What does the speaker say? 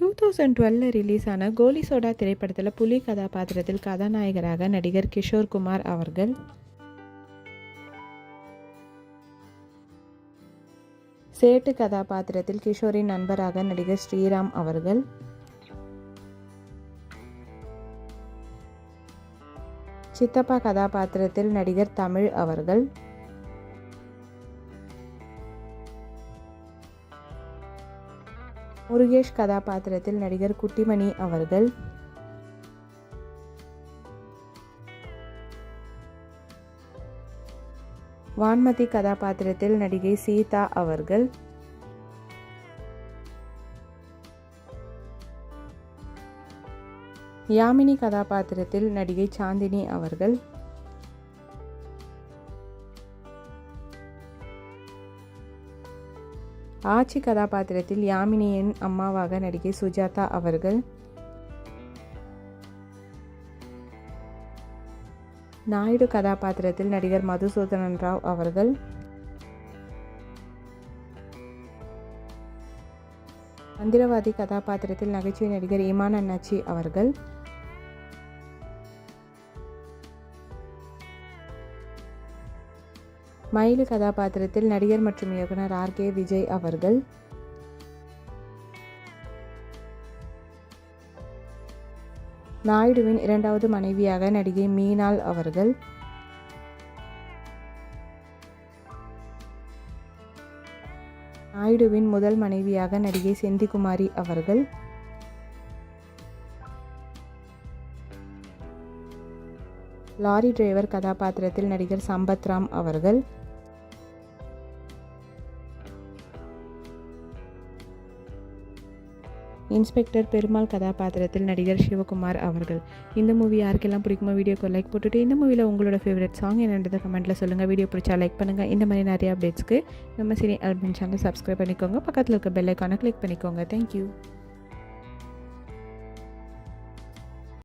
2012 release ஆன கோலி soda திரைப்படத்தில் புலி கதாபாத்திரத்தில் கதாநாயகராக நடிகர் கிஷோர் குமார் அவர்கள், சேட்டு கதாபாத்திரத்தில் கிஷோரின் நண்பராக நடிகர் ஸ்ரீராம் அவர்கள், சித்தப்பா கதாபாத்திரத்தில் நடிகர் தமிழ் அவர்கள், முருகேஷ் கதாபாத்திரத்தில் நடிகர் குட்டிமணி அவர்கள், வான்மதி கதாபாத்திரத்தில் நடிகை சீதா அவர்கள், யாமினி கதாபாத்திரத்தில் நடிகை சாந்தினி அவர்கள், ஆச்சி கதாபாத்திரத்தில் யாமினியின் அம்மாவாக நடிகை சுஜாதா அவர்கள், நாயுடு கதாபாத்திரத்தில் நடிகர் மதுசூதனன் ராவ் அவர்கள், மந்திரவாதி கதாபாத்திரத்தில் நகைச்சுவை நடிகர் இமான் அண்ணாச்சி அவர்கள், மயிலு கதாபாத்திரத்தில் நடிகர் மற்றும் இயக்குனர் ஆர்.கே. விஜய் அவர்கள், நாயுடுவின் இரண்டாவது மனைவியாக நடிகை மீனாள் அவர்கள், நாயுடுவின் முதல் மனைவியாக நடிகை செந்திகுமாரி அவர்கள், லாரி டிரைவர் கதாபாத்திரத்தில் நடிகர் சம்பத்ராம் அவர்கள், இன்ஸ்பெக்டர் பெருமாள் கதாபாத்திரத்தில் நடிகர் சிவகுமார் அவர்கள். இந்த மூவி யாருக்கெல்லாம் பிடிக்குமோ வீடியோக்கு லைக் போட்டுட்டு இந்த மூவியில் உங்களோட ஃபேவரட் சாங் என்னன்றதை கமெண்ட்டில் சொல்லுங்கள். வீடியோ பிடிச்சா லைக் பண்ணுங்கள். இந்த மாதிரி நிறைய அப்டேட்ஸ்க்கு நம்ம சினி ஆல்பம் சேனல் சப்ஸ்கிரைப் பண்ணிக்கோங்க. பக்கத்தில் இருக்க பெல் ஐக்கானை கிளிக் பண்ணிக்கோங்க. தேங்க்யூ.